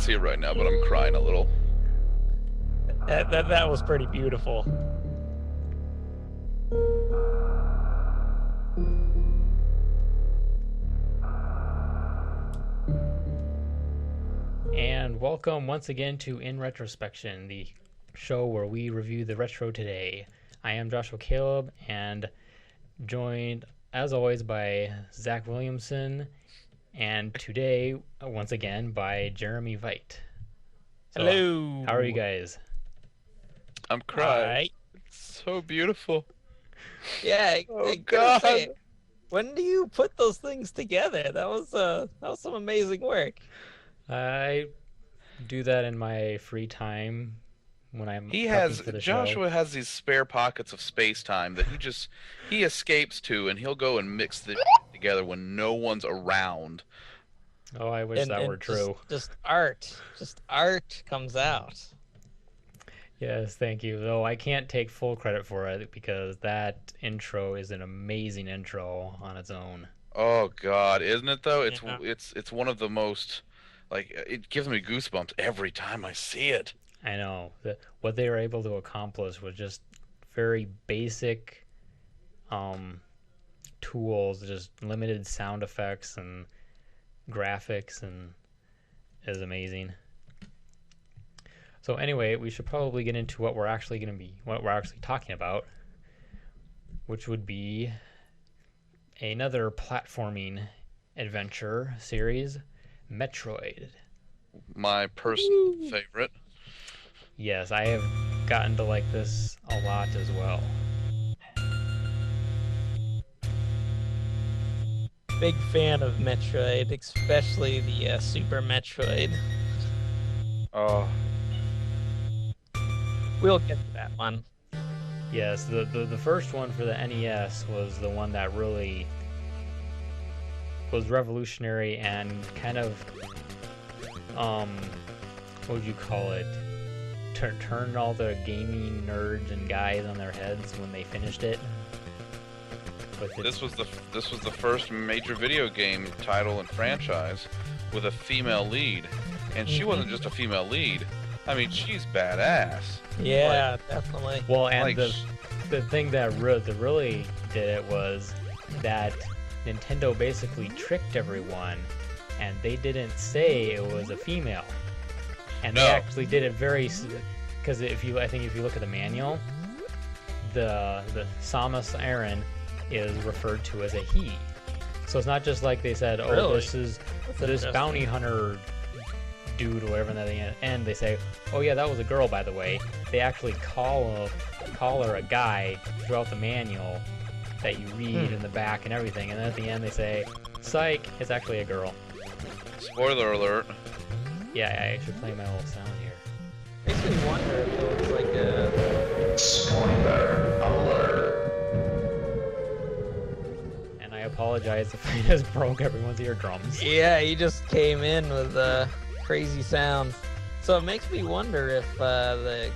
see it right now, but I'm crying a little. That was pretty beautiful. And welcome once again to InRetroSpection, the show where we review the retro today. I am Joshua Caleb, and joined, as always, by Zach Williamson, and today, once again, by Jeremy Veit. So, hello. How are you guys? I'm crying. Right. It's so beautiful. Yeah. Oh God. Say, when do you put those things together? That was some amazing work. I do that in my free time when I'm prepping for the Joshua show. has these spare pockets of space time that he escapes to, and he'll go and mix the together when no one's around. Oh, I wish that were true. Just art comes out. Yes, thank you. Though I can't take full credit for it because that intro is an amazing intro on its own. Oh God, isn't it though? Yeah. It's one of the most, like, it gives me goosebumps every time I see it. I know. What they were able to accomplish was just very basic tools, just limited sound effects and graphics, and it is amazing. So anyway, we should probably get into what we're actually talking about, which would be another platforming adventure series, Metroid. My personal favorite. Yes, I have gotten to like this a lot as well. Big fan of Metroid, especially the Super Metroid. Oh, We'll get to that one. Yes, the first one for the NES was the one that really was revolutionary and kind of what would you call it? Turned all the gaming nerds and guys on their heads when they finished it. this was the first major video game title and franchise with a female lead, and she wasn't just a female lead. I mean, she's badass. Yeah, definitely. Well, and Like, the thing that really did it was that Nintendo basically tricked everyone, and they didn't say it was a female, and No. they actually did it very, because I think if you look at the manual, the Samus Aran is referred to as a he. So it's not just like they said, oh, Really? this is this bounty hunter dude or whatever, and at the end they say, oh yeah, that was a girl, by the way. They actually call her a guy throughout the manual that you read in the back and everything, and then at the end they say, psych, it's actually a girl. Spoiler alert. Yeah, I should play my little sound here. Makes me wonder if it was like a... Spoiler alert. And I apologize if I just broke everyone's eardrums. Yeah, he just came in with crazy sounds. So it makes me wonder if the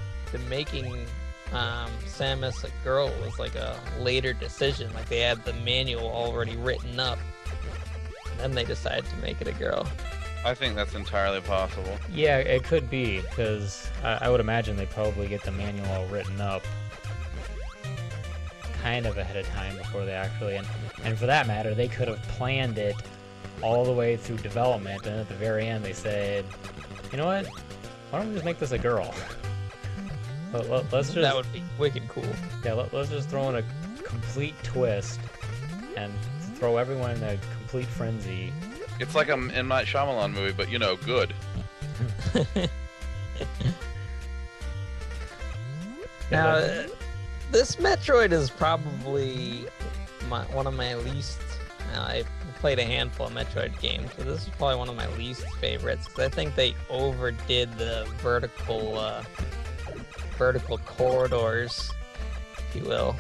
making Samus a girl was like a later decision, like they had the manual already written up, and then they decided to make it a girl. I think that's entirely possible. Yeah, it could be, because I would imagine they probably get the manual all written up kind of ahead of time before they actually, and for that matter, they could have planned it all the way through development, and at the very end they said, you know what, why don't we just make this a girl? Let's just, That would be wicked cool. yeah, let's just throw in a complete twist and throw everyone in a complete frenzy. It's like a M. Night Shyamalan movie, but good. Now, this Metroid is probably one of my least. I played a handful of Metroid games, but this is probably one of my least favorites because I think they overdid the vertical corridors, if you will.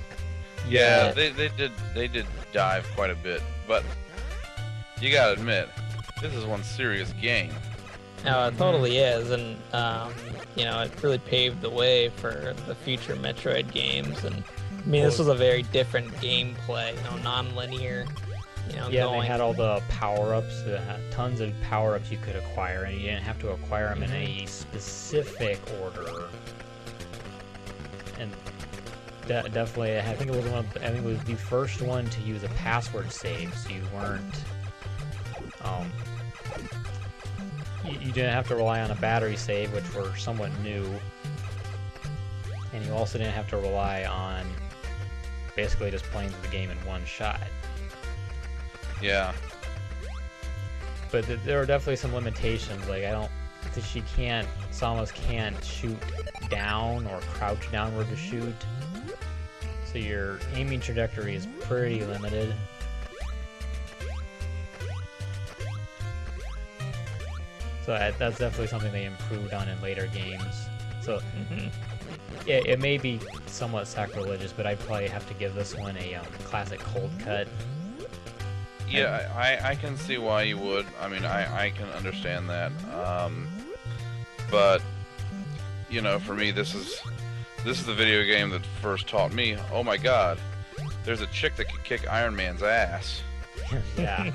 Yeah, they did dive quite a bit, but you gotta admit, this is one serious game. No, it totally is, and it really paved the way for the future Metroid games. And I mean, this was a very different gameplay, non-linear You know, Yeah, going. they had all the power-ups, tons of power-ups you could acquire, and you didn't have to acquire them in any specific order. And definitely, I think it was I think it was the first one to use a password save, so you weren't, you didn't have to rely on a battery save, which were somewhat new, and you also didn't have to rely on basically just playing the game in one shot. Yeah. But there are definitely some limitations. Like Samus can't shoot down or crouch downward to shoot. So your aiming trajectory is pretty limited. So that's definitely something they improved on in later games. So it may be somewhat sacrilegious, but I'd probably have to give this one a classic cold cut. Yeah, I can see why you would. I mean, I can understand that. But you know, for me, this is the video game that first taught me. Oh my God, there's a chick that can kick Iron Man's ass. Yeah.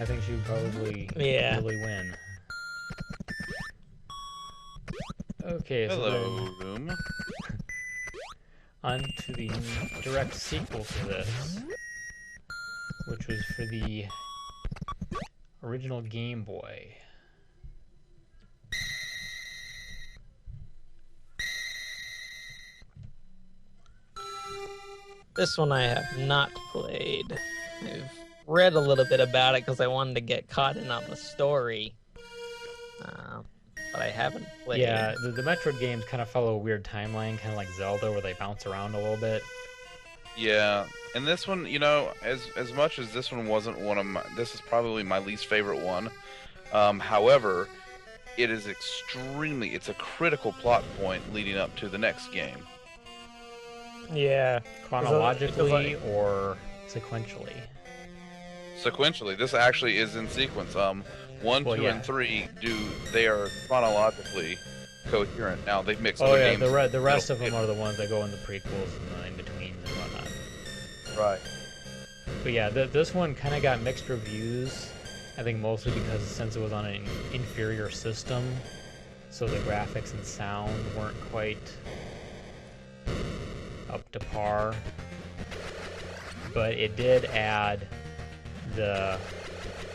I think she would probably really win. Okay, so Hello, room. on to the direct sequel to this, which was for the original Game Boy. This one I have not played. I've read a little bit about it because I wanted to get caught in on the story. But I haven't played. Yeah, the Metroid games kind of follow a weird timeline, kind of like Zelda, where they bounce around a little bit. Yeah, and this one, you know, as much as this one wasn't one of my, this is probably my least favorite one. However, it is it's a critical plot point leading up to the next game. Yeah. Chronologically or sequentially? Sequentially, this actually is in sequence. 1, 2, and 3 they are chronologically coherent. Now they've mixed other games. The rest of them are the ones that go in the prequels and the in-betweens and whatnot. Right. But yeah, this one kind of got mixed reviews. I think mostly because since it was on an inferior system, so the graphics and sound weren't quite up to par. But it did add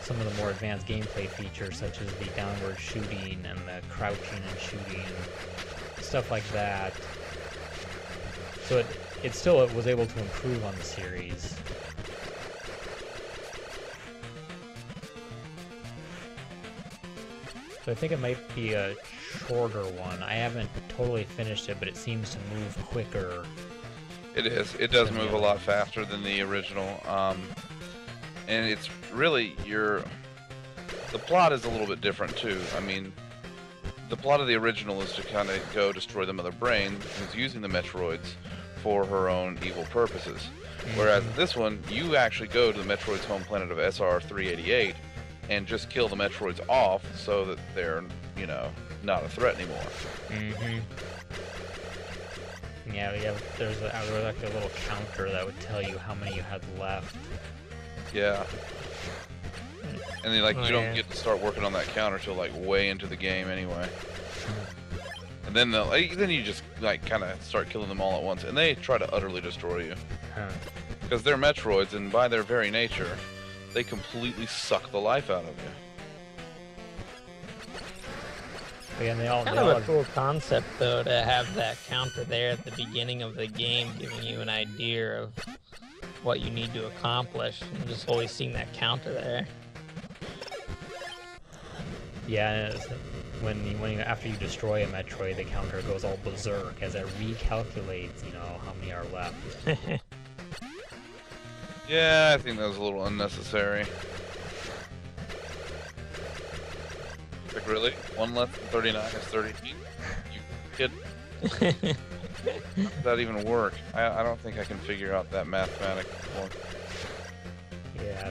some of the more advanced gameplay features, such as the downward shooting and the crouching and shooting, stuff like that. So it still was able to improve on the series. So I think it might be a shorter one. I haven't totally finished it, but it seems to move quicker. It is. It does move a lot faster than the original. And it's really the plot is a little bit different too. I mean, the plot of the original is to kind of go destroy the Mother Brain, who's using the Metroids for her own evil purposes. Whereas this one, you actually go to the Metroid's home planet of SR-388 and just kill the Metroids off so that they're, you know, not a threat anymore. Yeah, there was actually a little counter that would tell you how many you had left. Yeah. And then, like, you don't get to start working on that counter till like way into the game anyway. And then then you just like kind of start killing them all at once, and they try to utterly destroy you. Because they're Metroids, and by their very nature, they completely suck the life out of you. Again, they all Kind of a cool concept, though, to have that counter there at the beginning of the game, giving you an idea of what you need to accomplish, and just always seeing that counter there. Yeah, after you destroy a Metroid, the counter goes all berserk as it recalculates, you know, how many are left. Yeah, I think that was a little unnecessary. Like, really? 1 less than 39 is 30 feet? You kid? How does that even work? I don't think I can figure out that mathematical one. Yeah,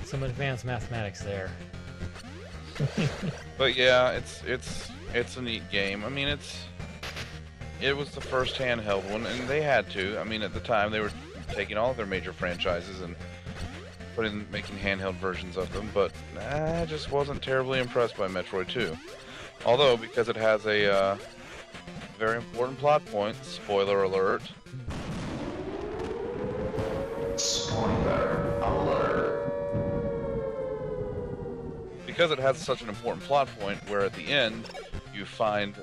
some advanced mathematics there. But yeah, it's a neat game. I mean, it was the first handheld one, and they had to. I mean, at the time they were taking all of their major franchises and making handheld versions of them, but I just wasn't terribly impressed by Metroid 2. Although, because it has a very important plot point, spoiler alert. Spoiler alert. Because it has such an important plot point, where at the end you find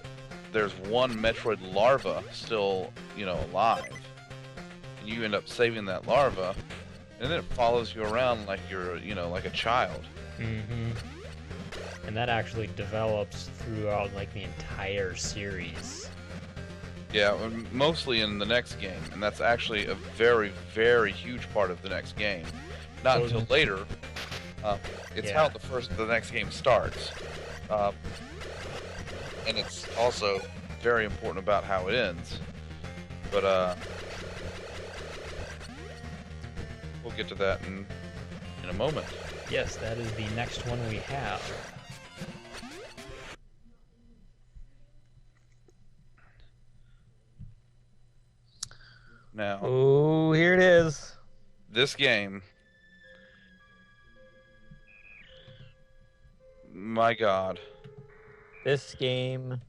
there's one Metroid larva still, alive, and you end up saving that larva, and then it follows you around like you're, like a child. Mm-hmm. And that actually develops throughout like the entire series. Yeah, mostly in the next game, and that's actually a very, very huge part of the next game. Not until later. It's how the next game starts, and it's also very important about how it ends. But we'll get to that in a moment. Yes, that is the next one we have. Now, Oh, here it is. this game, my God, This game,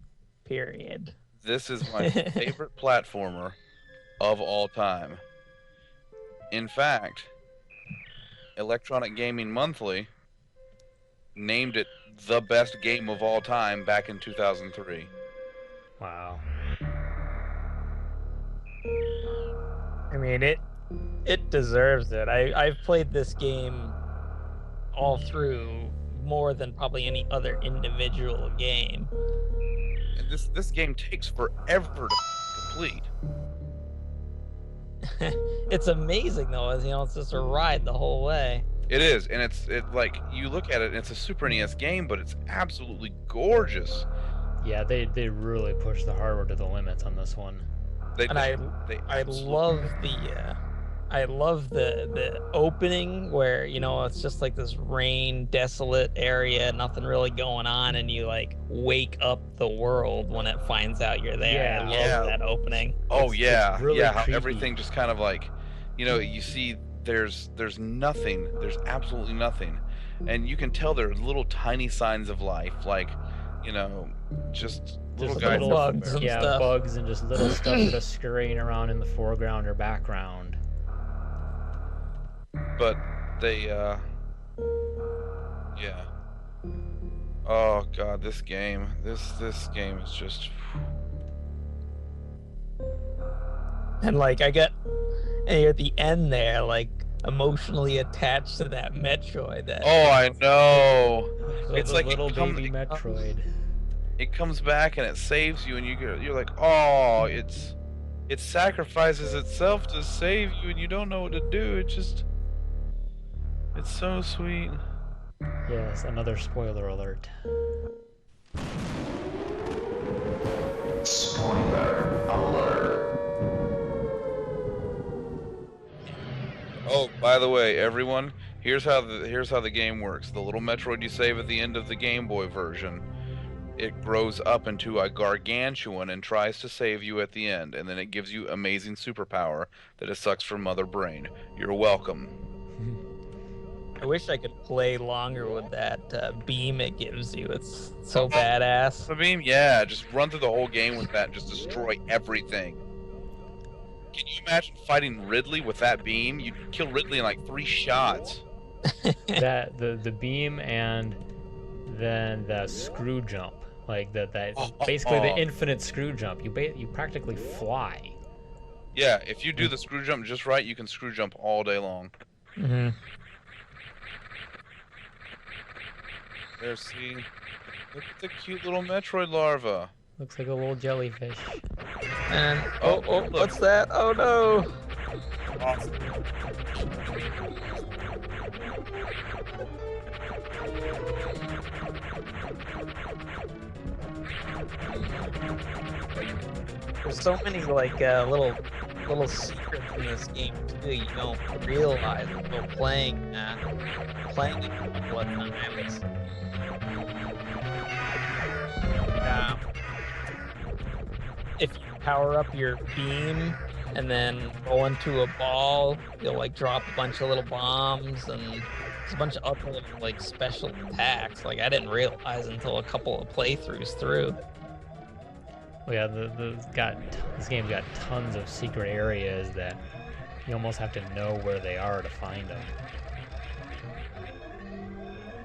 period. this is my favorite platformer of all time. In fact, Electronic Gaming Monthly named it the best game of all time back in 2003. Wow. I mean, it deserves it. I've played this game all through more than probably any other individual game. And this game takes forever to complete. It's amazing though, as it's just a ride the whole way. It is, and it's like you look at it, and it's a Super NES game, but it's absolutely gorgeous. Yeah, they really push the hardware to the limits on this one. I love the opening where it's just like this rain desolate area, nothing really going on, and you like wake up the world when it finds out you're there. I love that opening. Oh It's really how creepy. everything just kind of like, you see there's nothing, there's absolutely nothing, and you can tell there are little tiny signs of life, like just little Just guys. little bugs and stuff. bugs and just little stuff just scurrying around in the foreground or background. But they, oh God, this game is just. And like and you're at the end there, like emotionally attached to that Metroid. That Oh, I know. It's The like little it baby Metroid. It comes back and it saves you, and you're like, oh, it sacrifices itself to save you, and you don't know what to do. It's so sweet. Yes, another spoiler alert. Spoiler alert. Oh, by the way, everyone, here's how the game works. The little Metroid you save at the end of the Game Boy version, it grows up into a gargantuan and tries to save you at the end, and then it gives you amazing superpower that it sucks from Mother Brain. You're welcome. I wish I could play longer with that beam it gives you. It's so badass. The beam, yeah, just run through the whole game with that and just destroy everything. Can you imagine fighting Ridley with that beam? You'd kill Ridley in like 3 shots. That the beam and then the screw jump, like basically the infinite screw jump. You practically fly. Yeah, if you do the screw jump just right, you can screw jump all day long. Mm-hmm. There's see, look at the cute little Metroid larva. Looks like a little jellyfish. And Oh, look. what's that? Oh no! Awesome. There's so many like little secrets in this game too. You don't realize until playing it a couple of times. If you power up your beam and then roll into a ball. You'll like drop a bunch of little bombs, and there's a bunch of other like special attacks. Like I didn't realize until a couple of playthroughs through. Well, yeah, this game's got tons of secret areas that you almost have to know where they are to find them.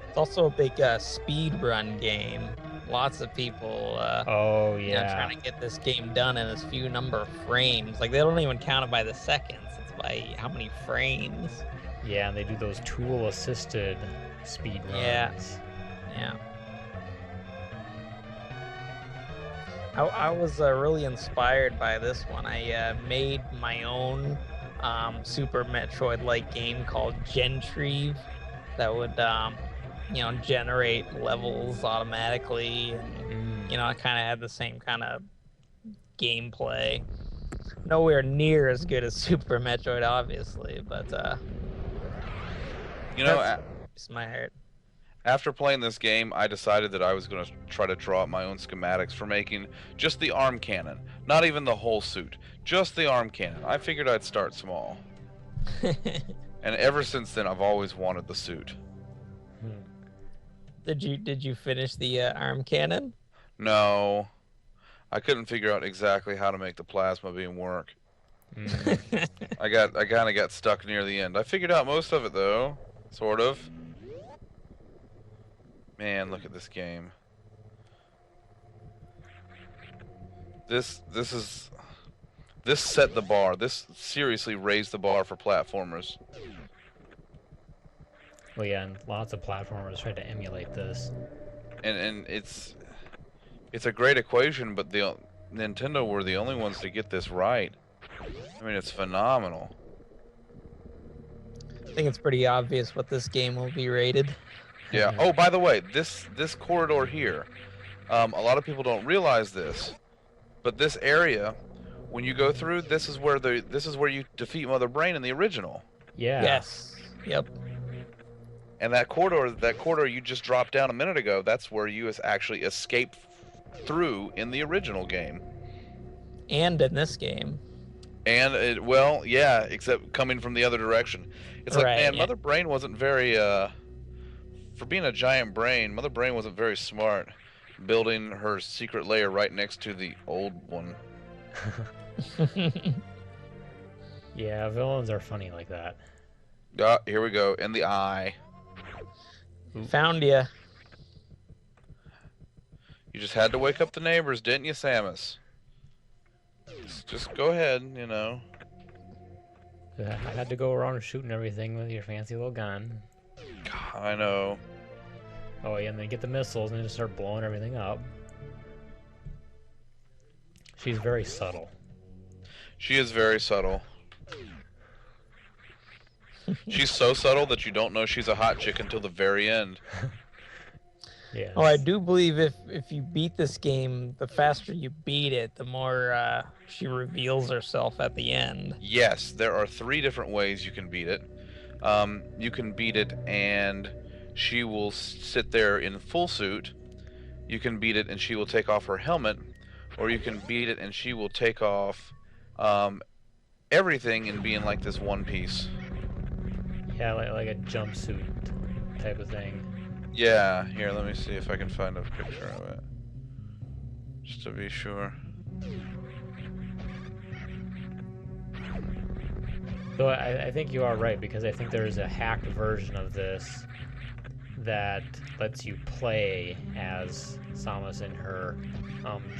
It's also a big speed run game. Lots of people Oh you know, yeah, trying to get this game done in as few number of frames. Like they don't even count it by the seconds. It's by how many frames. yeah, and they do those tool-assisted speed runs. Yeah. Yeah. I was really inspired by this one. I made my own Super Metroid-like game called Gentrieve that would, you know, generate levels automatically, and you know, I kind of had the same kind of gameplay. Nowhere near as good as Super Metroid, obviously, but You know, it's my heart. after playing this game, I decided that I was going to try to draw up my own schematics for making just the arm cannon. Not even the whole suit, just the arm cannon. I figured I'd start small. And ever since then, I've always wanted the suit. Did you finish the arm cannon? No, I couldn't figure out exactly how to make the plasma beam work. I kind of got stuck near the end. I figured out most of it though, sort of. Man, look at this game. This set the bar. This seriously raised the bar for platformers. Well, yeah, and lots of platformers tried to emulate this. And it's a great equation, but the Nintendo were the only ones to get this right. I mean, it's phenomenal. I think it's pretty obvious what this game will be rated. Yeah. Oh, by the way, this corridor here, a lot of people don't realize this, but this area, when you go through, this is where you defeat Mother Brain in the original. Yeah. Yes. Yep. And that corridor you just dropped down a minute ago, that's where you actually escape through in the original game. And in this game. And well, yeah, except coming from the other direction. It's like, man, Mother Brain wasn't very for being a giant brain, Mother Brain wasn't very smart building her secret lair right next to the old one. Yeah, villains are funny like that. Here we go, in the eye. Found ya. You just had to wake up the neighbors, didn't you, Samus? Just go ahead, you know. I had to go around shooting everything with your fancy little gun. I know. Oh yeah, and then get the missiles and then just start blowing everything up. She's very subtle. She is very subtle. She's so subtle that you don't know she's a hot chick until the very end. Yes. Oh, I do believe if you beat this game, the faster you beat it, the more she reveals herself at the end. Yes, there are 3 different ways you can beat it. You can beat it and she will sit there in full suit. You can beat it and she will take off her helmet. Or you can beat it and she will take off everything and be in like this one piece. Yeah, like a jumpsuit type of thing. Yeah, here, let me see if I can find a picture of it. Just to be sure. Though I think you are right, because I think there's a hacked version of this that lets you play as Samus in her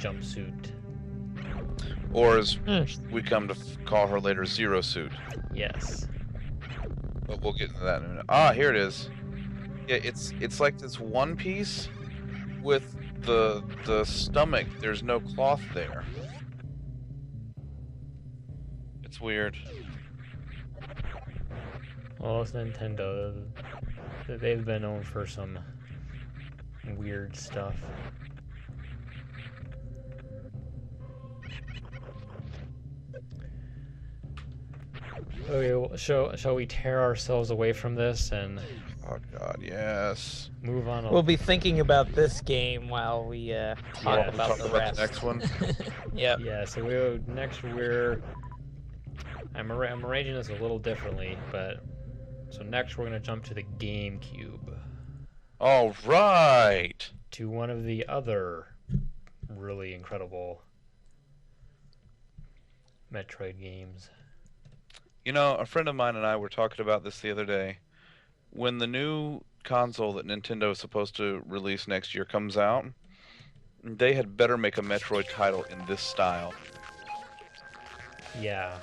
jumpsuit. Or as we come to call her later, Zero Suit. Yes. But we'll get into that in a minute. Ah, here it is. Yeah, it's like this one piece with the stomach. There's no cloth there. It's weird. Well, it's Nintendo. They've been known for some weird stuff. Okay, well, shall we tear ourselves away from this and Oh god, yes. move on? We'll be thinking about this game while we talk Yeah, about talk the about rest. the next one. Yep. Yeah, so next we're I'm arranging this a little differently, but so next we're gonna jump to the GameCube, All right. to one of the other really incredible Metroid games. You know, a friend of mine and I were talking about this the other day. When the new console that Nintendo is supposed to release next year comes out, they had better make a Metroid title in this style. Yeah.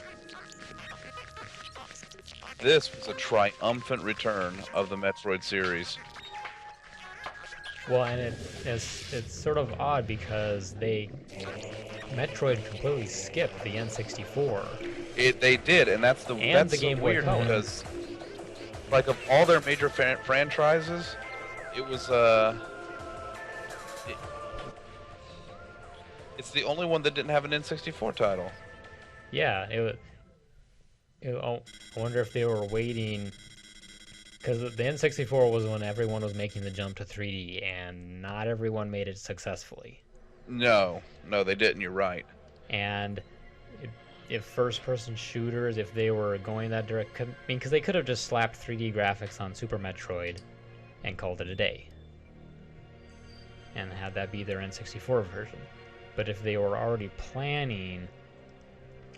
This was a triumphant return of the Metroid series. Well, and it's sort of odd because Metroid completely skipped the N64. They did, and that's And that's the so Game Boy weird Color. because, like, of all their major franchises, it was it's the only one that didn't have an N64 title. Yeah, I wonder if they were waiting, because the N64 was when everyone was making the jump to 3D, and not everyone made it successfully. No, they didn't. You're right. And if first-person shooters, if they were going that direct, I mean, because they could have just slapped 3D graphics on Super Metroid and called it a day, and had that be their N64 version. But if they were already planning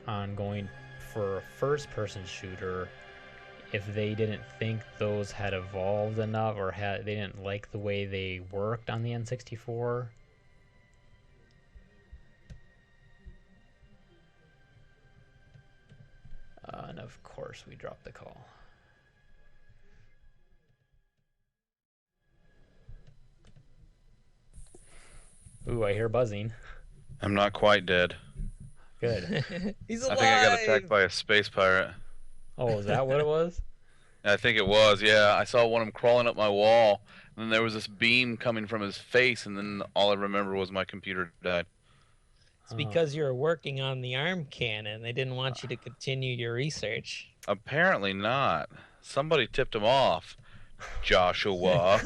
on going for a first-person shooter, if they didn't think those had evolved enough, or they didn't like the way they worked on the N64, and of course we dropped the call. Ooh, I hear buzzing. I'm not quite dead. Good. He's I alive. think I got attacked by a space pirate. Oh, is that what it was? I think it was, yeah. I saw one of them crawling up my wall, and then there was this beam coming from his face, and then all I remember was my computer died. It's because you were working on the arm cannon. They didn't want you to continue your research. Apparently not. Somebody tipped him off. Joshua.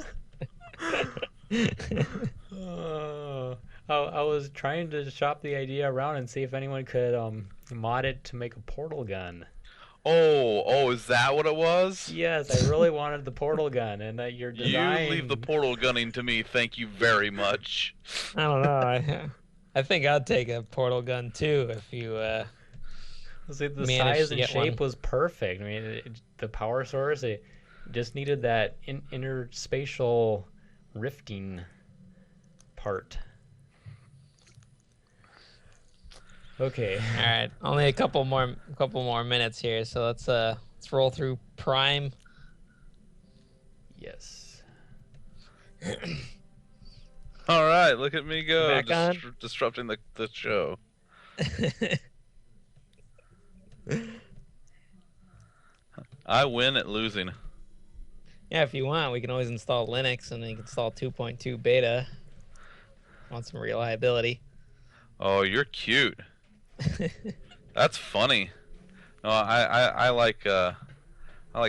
I was trying to shop the idea around and see if anyone could mod it to make a portal gun. Oh, is that what it was? Yes, I really wanted the portal gun, and your design. You leave the portal gunning to me, thank you very much. I don't know. I think I'd take a portal gun too if you. See, the managed size to and get shape one. was perfect. I mean, the power source, it just needed that interspatial rifting part. Okay. All right, only a couple more minutes here, so let's roll through Prime. Yes. All right, look at me go, Back on? disrupting the show. I win at losing. Yeah, if you want, we can always install Linux and then you can install 2.2 beta. Want some reliability? Oh, you're cute. That's funny. No, I like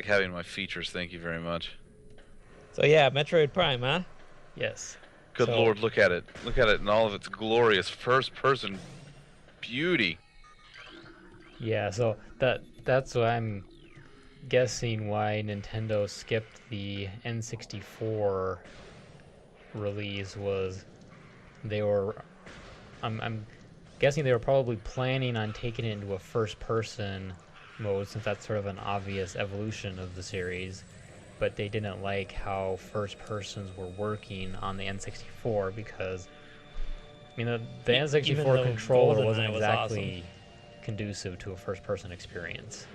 having my features. Thank you very much. So yeah, Metroid Prime, huh? Yes. Good So- Lord, look at it. Look at it in all of its glorious first-person beauty. Yeah, so that's what I'm guessing why Nintendo skipped the N64 release was I'm guessing they were probably planning on taking it into a first-person mode, since that's sort of an obvious evolution of the series, but they didn't like how first persons were working on the N64 because, I mean, the Even N64 though controller GoldenEye wasn't was exactly conducive to a first-person experience.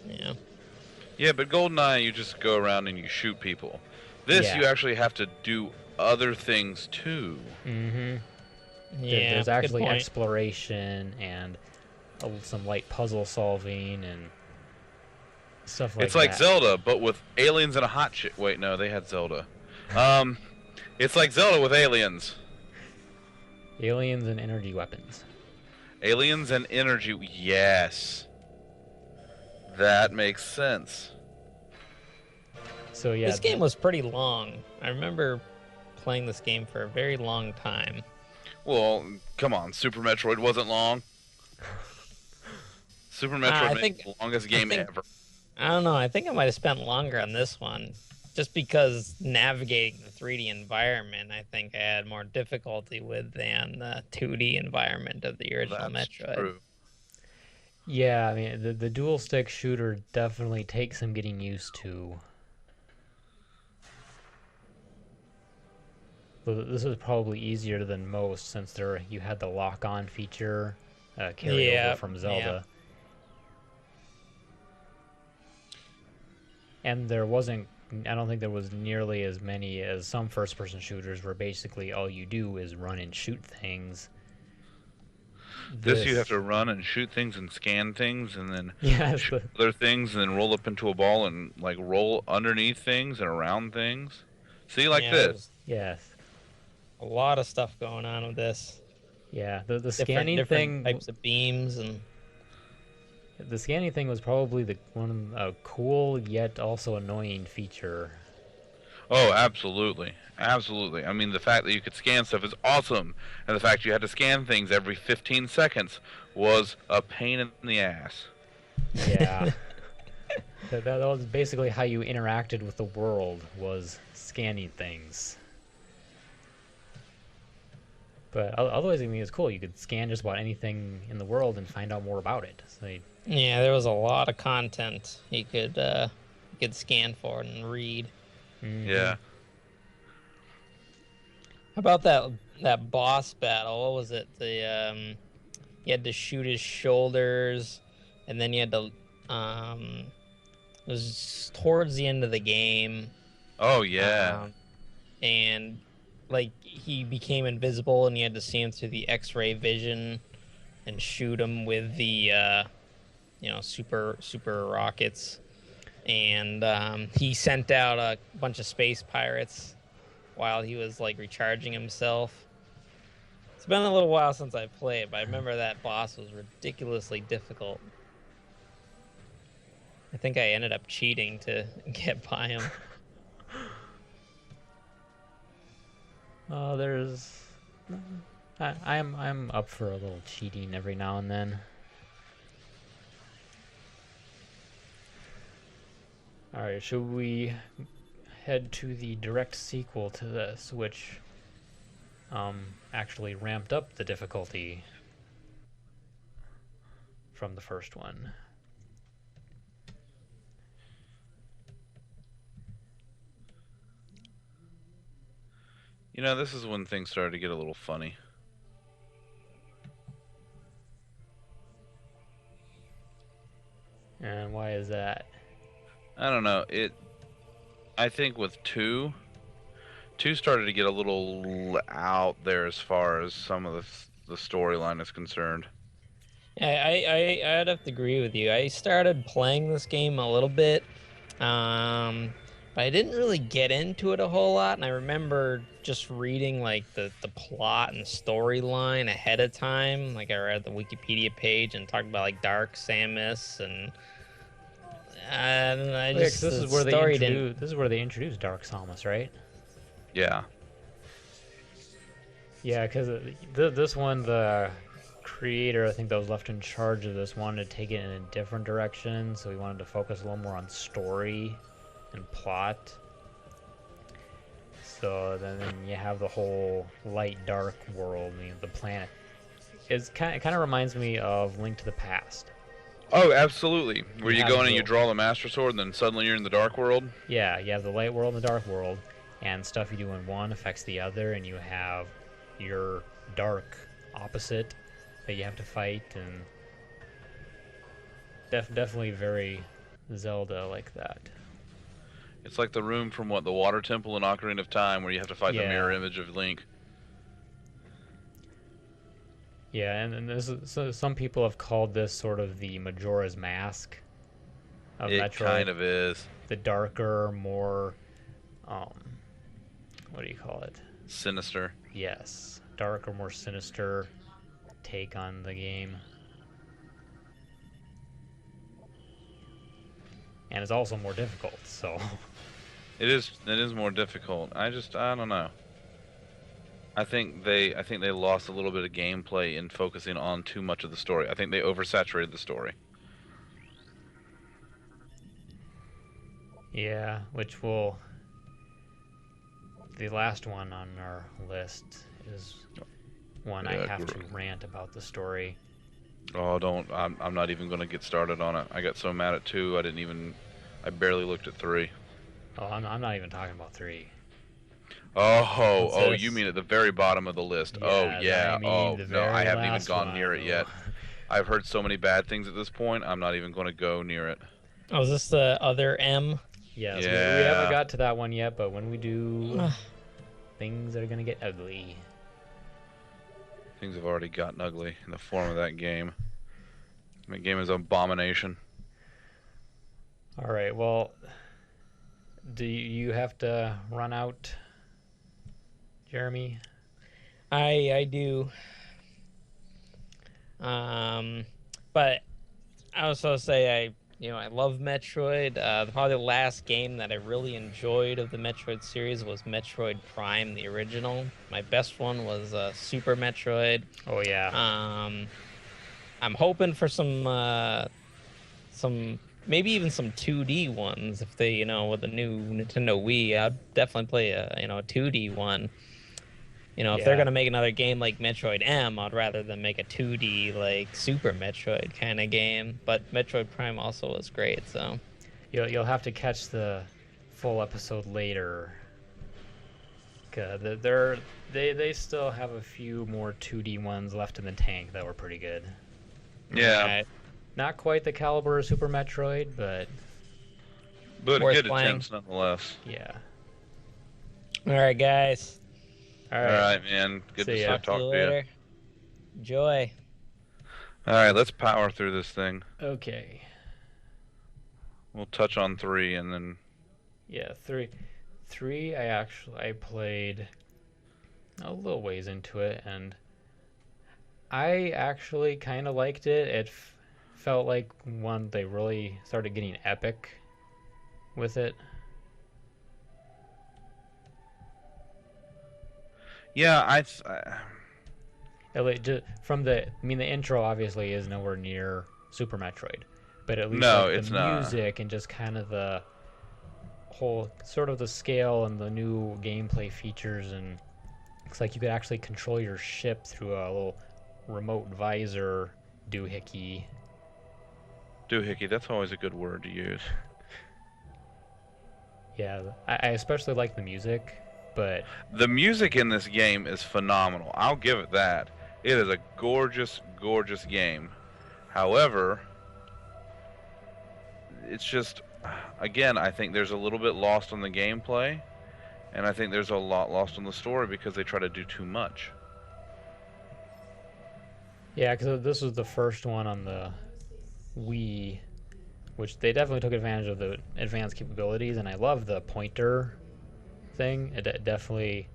Yeah. Yeah, but GoldenEye, you just go around and you shoot people. This, Yeah. you actually have to do other things too. Mm-hmm. Yeah. There's good actually point. exploration and some light puzzle solving and stuff like It's like that. Zelda, but with aliens and a hot chick. Wait, no, they had Zelda. It's like Zelda with aliens. Aliens and energy weapons. Aliens and energy. Yes. That makes sense. So yeah, This game was pretty long. I remember playing this game for a very long time. Well, come on, Super Metroid wasn't long. Super I Metroid may be the longest game think ever. I don't know. I think I might have spent longer on this one, just because navigating the 3D environment, I think I had more difficulty with than the 2D environment of the original That's Metroid. true. Yeah, I mean the dual stick shooter definitely takes some getting used to. But this was probably easier than most since you had the lock-on feature carry over from Zelda. And there wasn't, I don't think there was nearly as many as some first-person shooters where basically all you do is run and shoot things. This you have to run and shoot things and scan things and then yes, shoot other things and then roll up into a ball and like roll underneath things and around things. See, like this. Yes. A lot of stuff going on with this. Yeah, the scanning different thing, types of beams, and the scanning thing was probably the one cool yet also annoying feature. Oh, absolutely. Absolutely. I mean, the fact that you could scan stuff is awesome. And the fact you had to scan things every 15 seconds was a pain in the ass. Yeah. that was basically how you interacted with the world, was scanning things. But otherwise, I mean, it's cool. You could scan just about anything in the world and find out more about it. So yeah, there was a lot of content you could scan for and read. Mm-hmm. Yeah. How about that boss battle? What was it? You had to shoot his shoulders, and then you had to it was towards the end of the game. Oh, yeah. And like he became invisible, and you had to see him through the X-ray vision and shoot him with the super rockets. And he sent out a bunch of space pirates while he was like recharging himself. It's been a little while since I played, but I remember that boss was ridiculously difficult. I think I ended up cheating to get by him. I'm up for a little cheating every now and then. All right, should we head to the direct sequel to this, which actually ramped up the difficulty from the first one? You know, this is when things started to get a little funny. And why is that? I don't know. I think with 2 started to get a little out there as far as some of the storyline is concerned. Yeah, I'd have to agree with you. I started playing this game a little bit, but I didn't really get into it a whole lot. And I remember just reading like the plot and storyline ahead of time. Like I read the Wikipedia page and talked about like Dark Samus and I just this is where they introduced Dark Samus, right? Yeah. Yeah, because this one, the creator, I think that was left in charge of this, wanted to take it in a different direction, so he wanted to focus a little more on story and plot. So then you have the whole light dark world, the planet. It kind of reminds me of Link to the Past. Oh, absolutely. Where you go in and you the- draw the Master Sword, and then suddenly you're in the Dark World. Yeah, you have the light world and the dark world, and stuff you do in one affects the other, and you have your dark opposite that you have to fight, and definitely very Zelda like that. It's like the room from the Water Temple in Ocarina of Time, where you have to fight the mirror image of Link. Yeah, and so some people have called this sort of the Majora's Mask of Metroid. It kind of is. The darker, more, what do you call it? Sinister. Yes, darker, more sinister take on the game. And it's also more difficult, so... It is more difficult. I don't know. I think they lost a little bit of gameplay in focusing on too much of the story. I think they oversaturated the story. Yeah, which will... The last one on our list is one I have to rant about the story. Oh, don't. I'm not even going to get started on it. I got so mad at 2, I barely looked at 3. Oh, I'm not even talking about 3. Oh, this? you mean at the very bottom of the list. Yeah, Oh, yeah. I mean Oh, the no, I very haven't even last gone one, near it yet. I've heard so many bad things at this point, I'm not even going to go near it. Oh, is this the other M? Yes, Yeah. we haven't got to that one yet, but when we do, things are gonna get ugly. Things have already gotten ugly in the form of that game. That game is an abomination. All right, well, do you have to run out, Jeremy? I do. But I also say I love Metroid. Probably the last game that I really enjoyed of the Metroid series was Metroid Prime, the original. My best one was Super Metroid. Oh yeah. I'm hoping for some maybe even some 2D ones if they, with the new Nintendo Wii. I'd definitely play a 2D one. If they're Yeah. gonna make another game like Metroid M, I'd rather than make a 2D like Super Metroid kind of game. But Metroid Prime also was great, so You'll have to catch the full episode later. They still have a few more 2D ones left in the tank that were pretty good. Yeah. Alright. Not quite the caliber of Super Metroid, but But Worth good playing. attempts nonetheless. yeah. All right, guys. All All right. right, man. Good See to ya. talk Talk to you to you. later. Enjoy. All right, let's power through this thing. Okay. We'll touch on 3 and then... Yeah, 3 I played a little ways into it, and I actually kind of liked it. It felt like one they really started getting epic with it. Yeah, The intro obviously is nowhere near Super Metroid, but at least No, like, it's the not. music and just kind of the whole sort of the scale and the new gameplay features, and looks like you could actually control your ship through a little remote visor doohickey. Doohickey, that's always a good word to use. Yeah, I especially like the music, but The music in this game is phenomenal. I'll give it that. It is a gorgeous, gorgeous game. However, it's just, again, I think there's a little bit lost on the gameplay, and I think there's a lot lost on the story because they try to do too much. yeah, because this was the first one on the Wii, which they definitely took advantage of the advanced capabilities, and I love the pointer thing. It definitely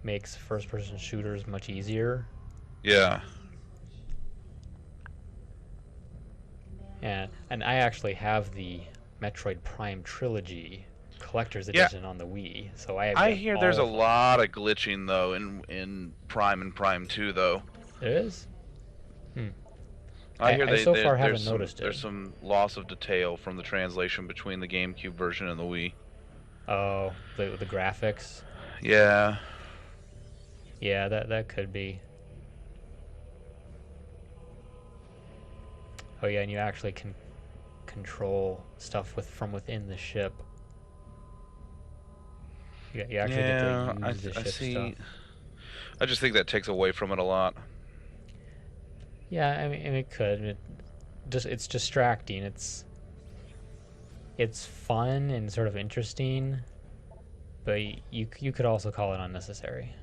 makes first-person shooters much easier. Yeah. And I actually have the Metroid Prime trilogy collector's Yeah. edition on the Wii, so I I hear there's a all of them. lot of glitching, though, in Prime and Prime 2, though. There is? I hear I so far haven't there's some, noticed it. There's some loss of detail from the translation between the GameCube version and the Wii. Oh, the graphics. Yeah. Yeah, that could be. Oh yeah, and you actually can control stuff from within the ship. You actually get to use the I ship see. stuff. I just think that takes away from it a lot. Yeah, I mean it could. It's distracting. It's fun and sort of interesting, but you could also call it unnecessary.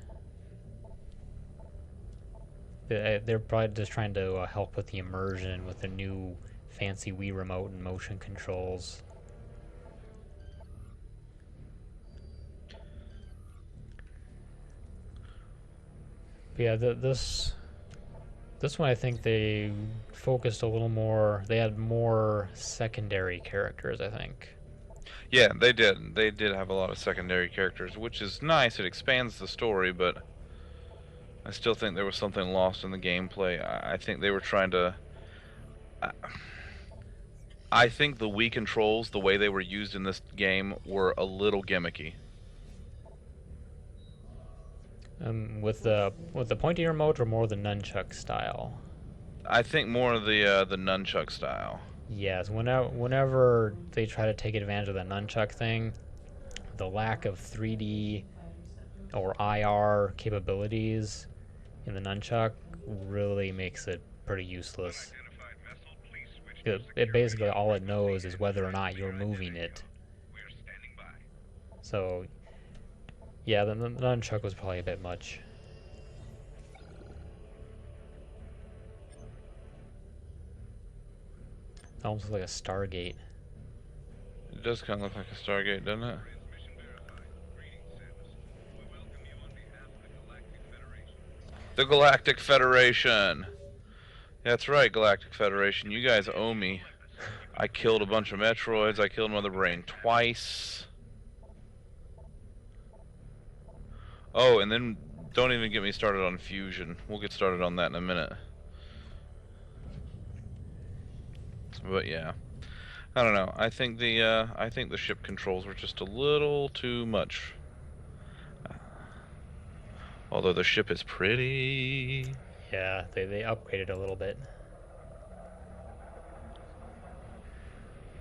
They're probably just trying to help with the immersion with the new fancy Wii remote and motion controls. But yeah, this one I think they focused a little more. They had more secondary characters, I think. Yeah, they did. They did have a lot of secondary characters, which is nice. It expands the story, but I still think there was something lost in the gameplay. I think they were trying to... I think the Wii controls, the way they were used in this game, were a little gimmicky. With the pointy remote or more the nunchuck style? I think more of the nunchuck style. Yes, whenever they try to take advantage of the nunchuck thing, the lack of 3D or IR capabilities in the nunchuck really makes it pretty useless. It basically, all it knows is whether or not you're moving it. So, yeah, the nunchuck was probably a bit much. Almost like a Stargate. It does kind of look like a Stargate, doesn't it? The Galactic Federation. That's right, Galactic Federation. You guys owe me. I killed a bunch of Metroids. I killed Mother Brain twice. Oh, and then don't even get me started on fusion. We'll get started on that in a minute. But yeah, I don't know. I think the ship controls were just a little too much. Although the ship is pretty. Yeah, they upgraded a little bit.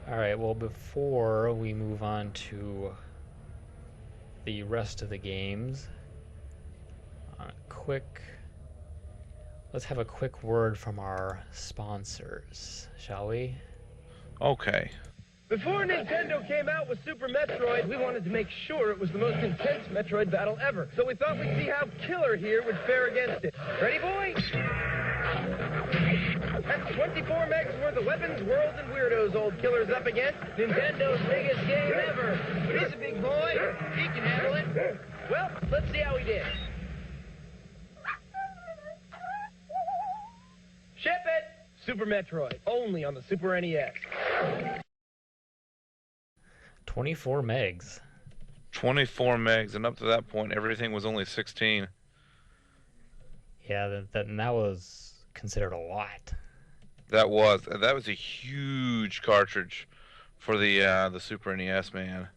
Alright, well, before we move on to the rest of the games, let's have a quick word from our sponsors, shall we? Okay. Before Nintendo came out with Super Metroid, we wanted to make sure it was the most intense Metroid battle ever. So we thought we'd see how Killer here would fare against it. Ready, boy? That's 24 megs worth of weapons, worlds, and weirdos old Killer's up against. Nintendo's biggest game ever. He's a big boy. He can handle it. Well, let's see how he did. Ship it! Super Metroid, only on the Super NES. 24 megs. 24 megs, and up to that point, everything was only 16. Yeah, that was considered a lot. That was a huge cartridge for the Super NES, man.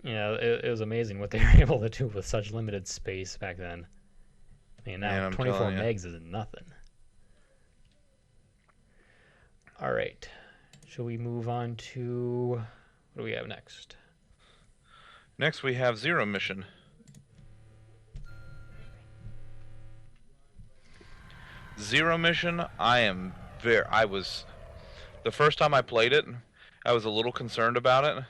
Yeah, it was amazing what they were able to do with such limited space back then. I mean, now Man, I'm 24 telling ya. megs is nothing. All right. Shall we move on to what do we have next? Next, we have Zero Mission. Zero Mission, the first time I played it, I was a little concerned about it.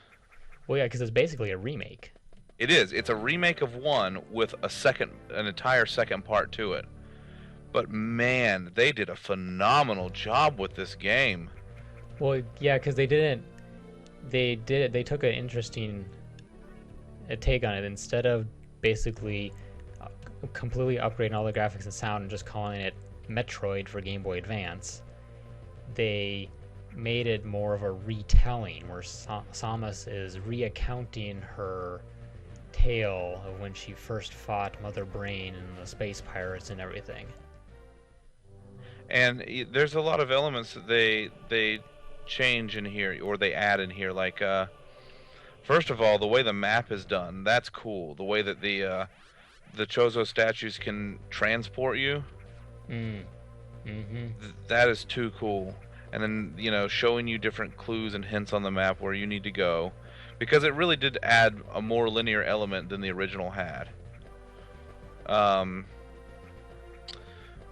Well, yeah, because it's basically a remake. It is. It's a remake of one with an entire second part to it. But man, they did a phenomenal job with this game. Well, yeah, because they took an interesting take on it. Instead of basically completely upgrading all the graphics and sound and just calling it Metroid for Game Boy Advance, they made it more of a retelling where Samus is recounting her tale of when she first fought Mother Brain and the space pirates and everything. And there's a lot of elements that they change in here, or they add in here, like first of all, the way the map is done, that's cool. The way that the Chozo statues can transport you, that is too cool. And then, you know, showing you different clues and hints on the map where you need to go, because it really did add a more linear element than the original had.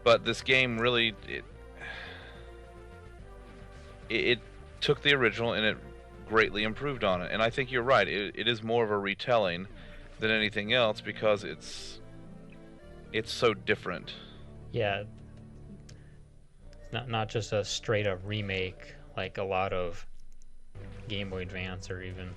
But this game really, it took the original and it greatly improved on it. And I think you're right. It is more of a retelling than anything else because it's so different. Yeah, not just a straight up remake like a lot of Game Boy Advance or even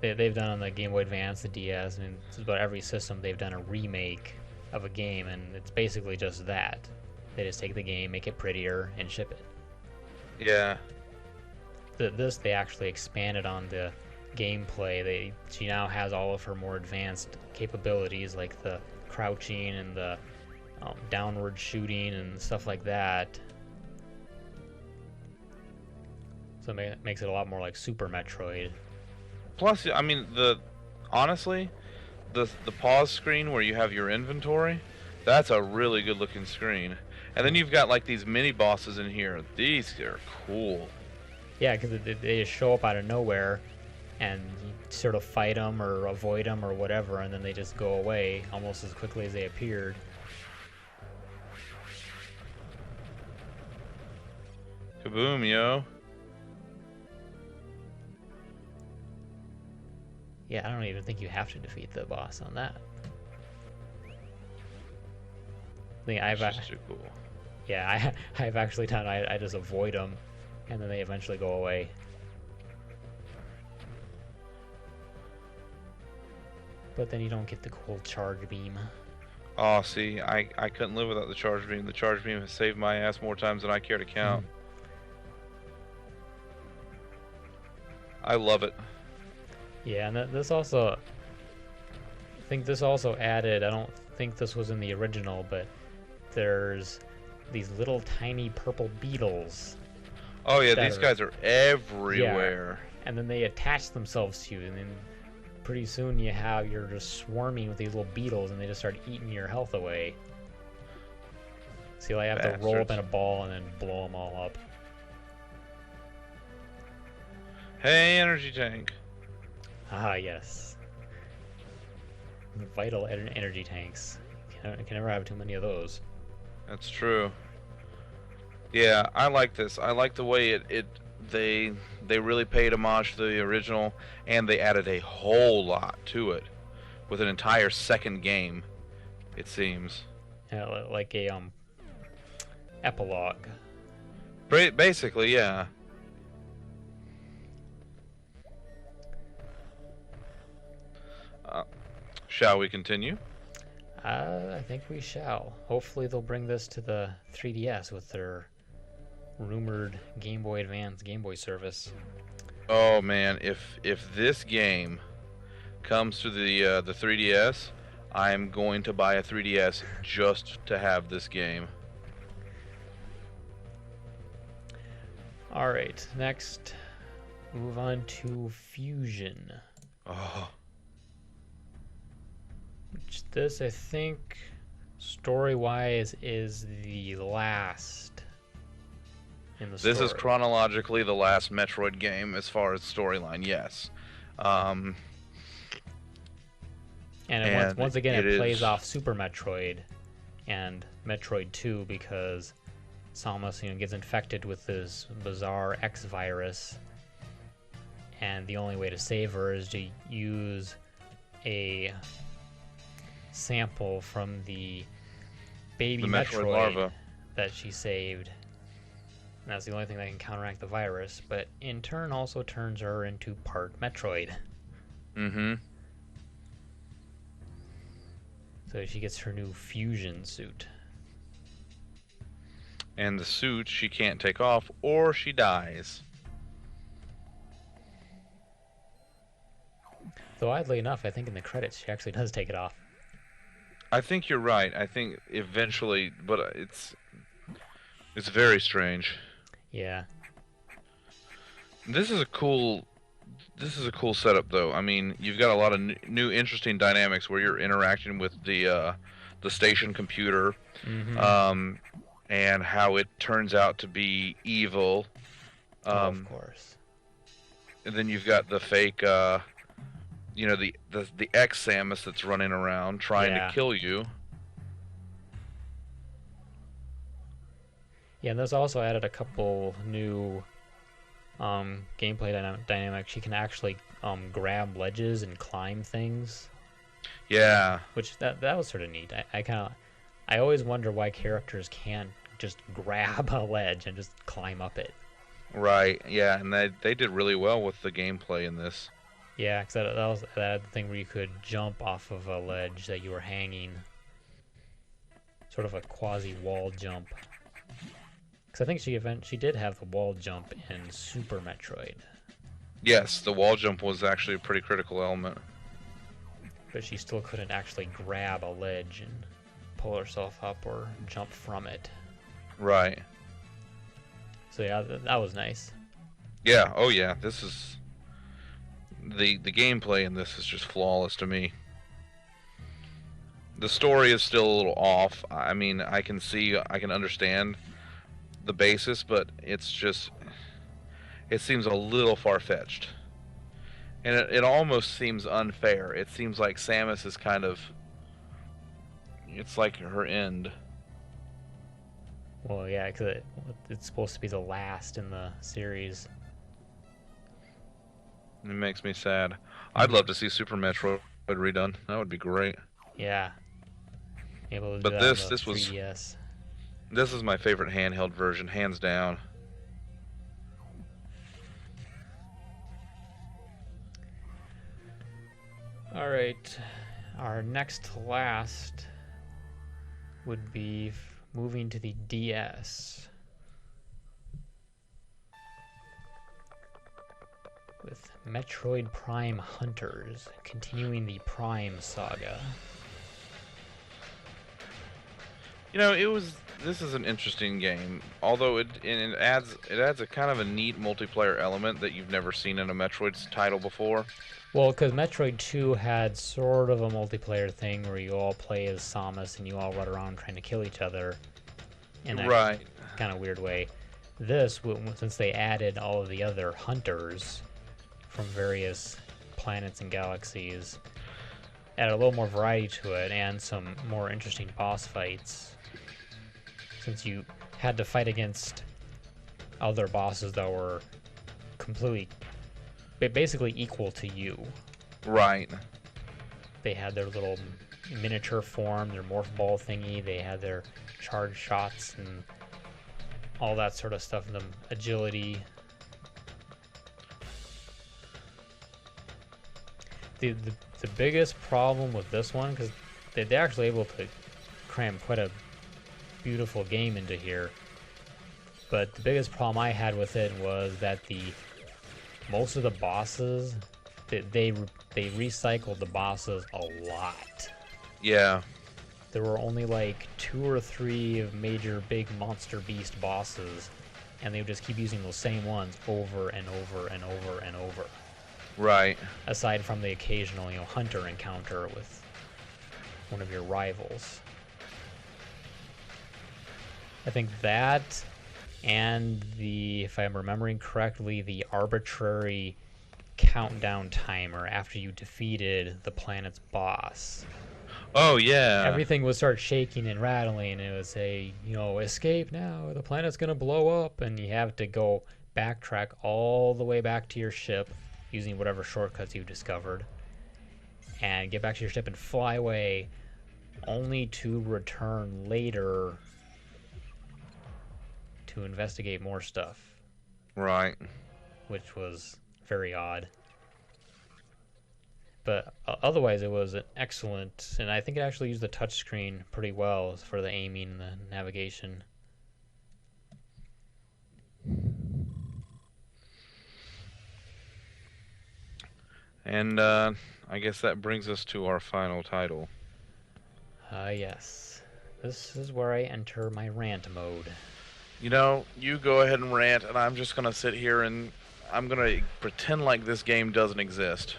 they've done on the Game Boy Advance, the DS, and just about every system they've done a remake of a game, and it's basically just that. They just take the game, make it prettier, and ship it. Yeah. This, they actually expanded on the gameplay. She now has all of her more advanced capabilities, like the crouching and the downward shooting and stuff like that. So it makes it a lot more like Super Metroid. Plus, I mean, honestly, the pause screen where you have your inventory, that's a really good looking screen. And then you've got like these mini bosses in here. These are cool. Yeah, because they just show up out of nowhere, and you sort of fight them or avoid them or whatever, and then they just go away almost as quickly as they appeared. Kaboom, yo. Yeah, I don't even think you have to defeat the boss on that. I think That's just too cool. Yeah, I've actually done. I just avoid them, and then they eventually go away. But then you don't get the cool charge beam. Oh, see, I couldn't live without the charge beam. The charge beam has saved my ass more times than I care to count. I love it. Yeah, and this also, I think this also added, I don't think this was in the original, but there's these little tiny purple beetles. Oh yeah, these guys are everywhere. Yeah, and then they attach themselves to you, and then pretty soon you're just swarming with these little beetles, and they just start eating your health away. So you have to roll up in a ball and then blow them all up. Hey, energy tank. Ah, yes. Vital energy tanks. Can never have too many of those. That's true. Yeah, I like this. I like the way they really paid homage to the original, and they added a whole lot to it with an entire second game, it seems. Yeah, like a epilogue. Basically, yeah. Shall we continue? I think we shall. Hopefully they'll bring this to the 3DS with their rumored Game Boy Advance Game Boy service. Oh man, if this game comes to the 3DS, I'm going to buy a 3DS just to have this game. All right, next, move on to Fusion. Oh. Which this, I think, story-wise, is the last in the story. This is chronologically the last Metroid game as far as storyline, yes. And once again, it plays off Super Metroid and Metroid 2 because Samus, gets infected with this bizarre X virus, and the only way to save her is to use a sample from the baby Metroid larva that she saved. And that's the only thing that can counteract the virus, but in turn also turns her into part Metroid. Mm-hmm. So she gets her new fusion suit. And the suit she can't take off or she dies. Though oddly enough, I think in the credits she actually does take it off. I think you're right. I think eventually, but it's very strange. Yeah. This is a cool setup, though. I mean, you've got a lot of new interesting dynamics where you're interacting with the station computer, and how it turns out to be evil. Of course. And then you've got the fake, the X Samus that's running around trying to kill you. Yeah, and there's also added a couple new gameplay dynamics. She can actually grab ledges and climb things. Yeah. Which that was sort of neat. I always wonder why characters can't just grab a ledge and just climb up it. Right. Yeah, and they did really well with the gameplay in this. Yeah, because that was the thing where you could jump off of a ledge that you were hanging. Sort of a quasi-wall jump. Because I think she did have the wall jump in Super Metroid. Yes, the wall jump was actually a pretty critical element. But she still couldn't actually grab a ledge pull herself up or jump from it. Right. So yeah, that was nice. Yeah. Oh yeah. This is the gameplay in this is just flawless to me. The story is still a little off. I mean, I can understand the basis, but it seems a little far-fetched. And it almost seems unfair. It seems like Samus is kind of... It's like her end. Well, yeah, because it's supposed to be the last in the series. It makes me sad. I'd love to see Super Metroid redone. That would be great. Yeah. Able to But do that on the this was... 3DS. This is my favorite handheld version, hands down. Alright, our next to last would be moving to the DS. With Metroid Prime Hunters, continuing the Prime saga. You know, this is an interesting game, although it adds a kind of a neat multiplayer element that you've never seen in a Metroid title before. Well, because Metroid 2 had sort of a multiplayer thing where you all play as Samus and you all run around trying to kill each other in a Right. kind of weird way. This, since they added all of the other hunters from various planets and galaxies, added a little more variety to it and some more interesting boss fights. Since you had to fight against other bosses that were basically equal to you. Right. They had their little miniature form, their morph ball thingy, they had their charge shots and all that sort of stuff, and the agility. The biggest problem with this one, because they're actually able to cram quite a beautiful game into here, but the biggest problem I had with it was that most of the bosses, they recycled the bosses a lot. Yeah. There were only like 2 or 3 of major big monster beast bosses, and they would just keep using those same ones over and over and over and over. Right. Aside from the occasional, hunter encounter with one of your rivals. I think that, and if I'm remembering correctly, the arbitrary countdown timer after you defeated the planet's boss. Oh, yeah. Everything would start shaking and rattling, and it would say, escape now, the planet's gonna blow up, and you have to go backtrack all the way back to your ship using whatever shortcuts you discovered, and get back to your ship and fly away, only to return later to investigate more stuff. Right. Which was very odd. But otherwise it was an excellent, and I think it actually used the touchscreen pretty well for the aiming and the navigation. And I guess that brings us to our final title. Yes. This is where I enter my rant mode. You go ahead and rant, and I'm just going to sit here and I'm going to pretend like this game doesn't exist.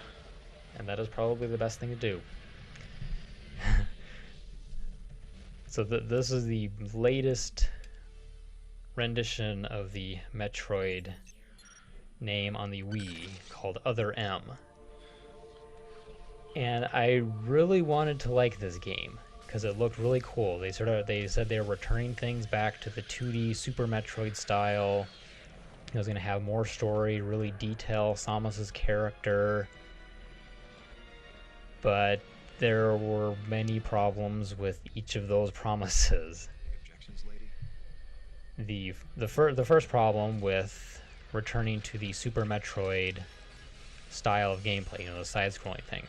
And that is probably the best thing to do. So this is the latest rendition of the Metroid name on the Wii, called Other M. And I really wanted to like this game because it looked really cool. They said they were returning things back to the 2D Super Metroid style. It was going to have more story, really detail Samus's character. But there were many problems with each of those promises. The first problem with returning to the Super Metroid style of gameplay, the side-scrolling thing.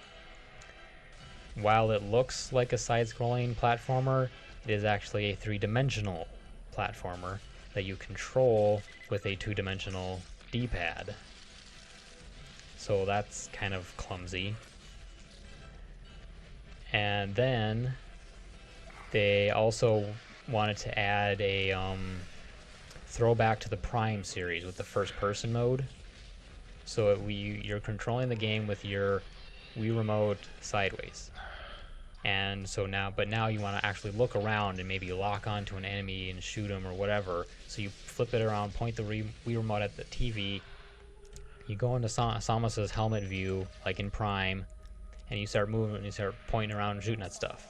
While it looks like a side-scrolling platformer, it is actually a 3-dimensional platformer that you control with a 2-dimensional D-pad. So that's kind of clumsy. And then They also wanted to add a throwback to the Prime series with the first-person mode. So you're controlling the game with your Wii Remote sideways. And so now you want to actually look around and maybe lock onto an enemy and shoot him or whatever. So you flip it around, point the Wii Remote at the TV. You go into Samus's helmet view, like in Prime, and you start moving and you start pointing around and shooting at stuff.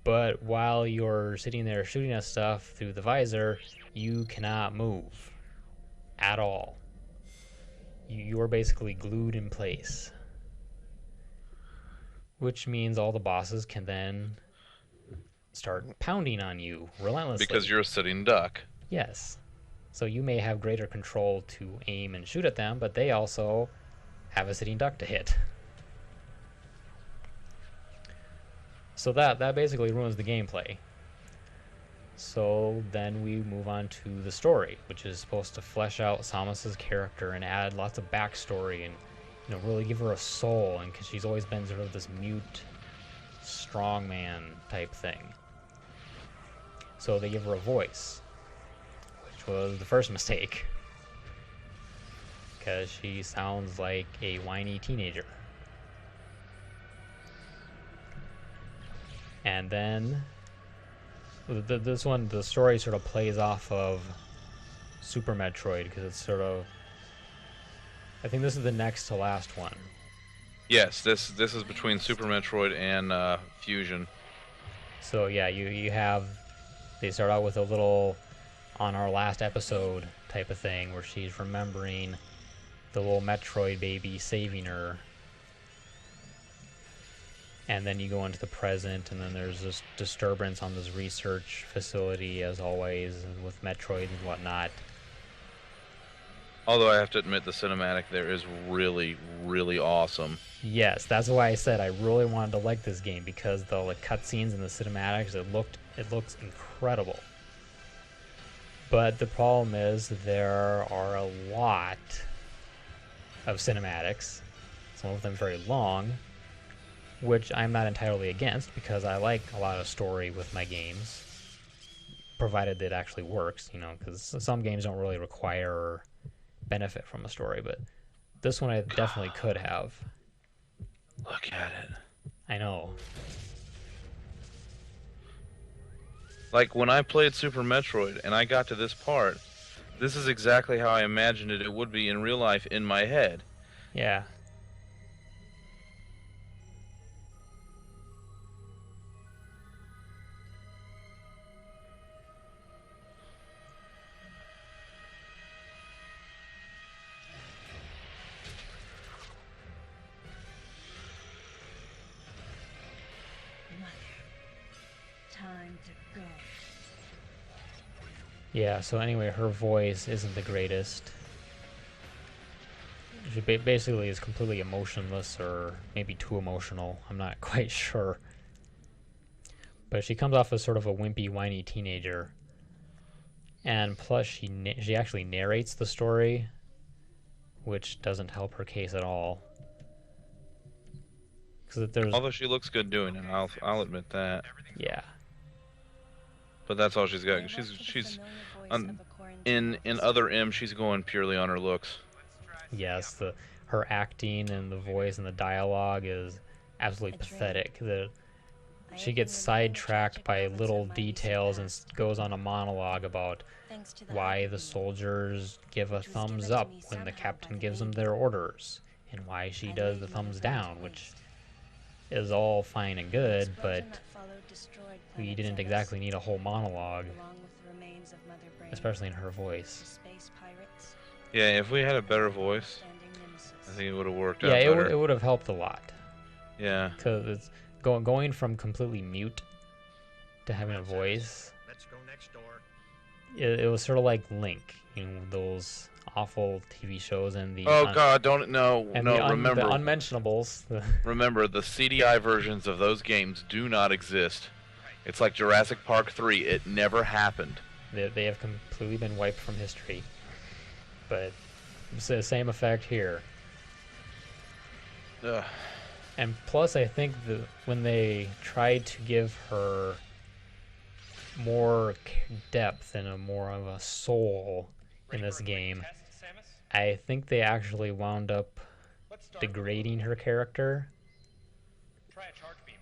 But while you're sitting there shooting at stuff through the visor, you cannot move at all. You're basically glued in place. Which means all the bosses can then start pounding on you relentlessly. Because you're a sitting duck. Yes. So you may have greater control to aim and shoot at them, but they also have a sitting duck to hit. So that basically ruins the gameplay. So then we move on to the story, which is supposed to flesh out Samus's character and add lots of backstory and really give her a soul, and because she's always been sort of this mute strongman type thing. So they give her a voice, which was the first mistake, because she sounds like a whiny teenager. And then the story sort of plays off of Super Metroid, because it's sort of, I think this is the next to last one. Yes, this is between Super Metroid and Fusion. So yeah, you have, they start out with a little on our last episode type of thing where she's remembering the little Metroid baby saving her. And then you go into the present, and then there's this disturbance on this research facility, as always, with Metroid and whatnot. Although I have to admit, the cinematic there is really, really awesome. Yes, that's why I said I really wanted to like this game, because the cutscenes and the cinematics, it looks incredible. But the problem is there are a lot of cinematics, some of them very long, which I'm not entirely against, because I like a lot of story with my games, provided it actually works, because some games don't really require or benefit from a story, but this one I definitely could have. Look at it. I know. Like, when I played Super Metroid and I got to this part, this is exactly how I imagined it would be in real life in my head. Yeah. Yeah, so anyway, her voice isn't the greatest. She basically is completely emotionless, or maybe too emotional. I'm not quite sure. But she comes off as sort of a wimpy, whiny teenager. And plus, she actually narrates the story, which doesn't help her case at all. Although she looks good doing it, I'll admit that. Yeah. But that's all she's got. She's in other M, she's going purely on her looks. Yes, her acting and the voice and the dialogue is absolutely pathetic. She gets sidetracked by little details and goes on a monologue about why the soldiers give a thumbs up when the captain gives them their orders, and why she does the thumbs down, which is all fine and good, but we didn't exactly need a whole monologue, especially in her voice. Yeah, if we had a better voice, I think it would have worked out better. Yeah, it would have helped a lot. Yeah. Because it's going from completely mute to having a voice. Let's go next door. It was sort of like Link, those awful TV shows and the God, remember the unmentionables. Remember, the CDI versions of those games do not exist. It's like Jurassic Park 3. It never happened. They have completely been wiped from history. But it's the same effect here. Ugh. And plus, I think when they tried to give her more depth and more of a soul in this game, I think they actually wound up degrading her character.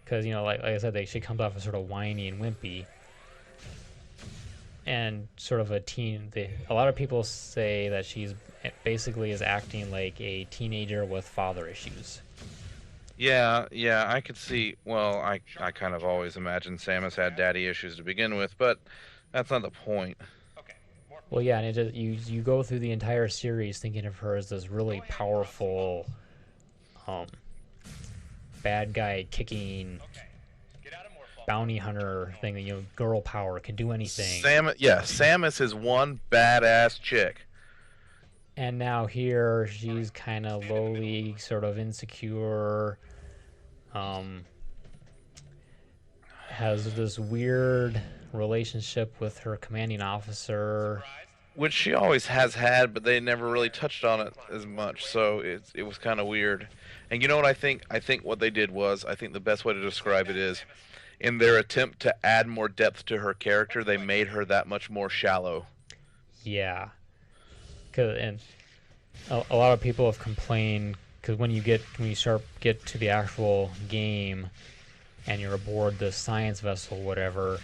Because, like I said, she comes off as sort of whiny and wimpy. And sort of a teen. A lot of people say that she's basically is acting like a teenager with father issues. Yeah, I could see. Well, I kind of always imagined Samus had daddy issues to begin with, but that's not the point. Well, yeah, and you go through the entire series thinking of her as this really powerful, bad guy kicking bounty hunter thing that girl power, can do anything. Samus is one badass chick. And now here she's kind of lowly, sort of insecure, has this weird relationship with her commanding officer, which she always has had, but they never really touched on it as much, so it was kind of weird. And you know what I think? I think what they did was, I think the best way to describe it is, in their attempt to add more depth to her character, they made her that much more shallow. Yeah. And a lot of people have complained, because when you get to the actual game and you're aboard the science vessel, whatever,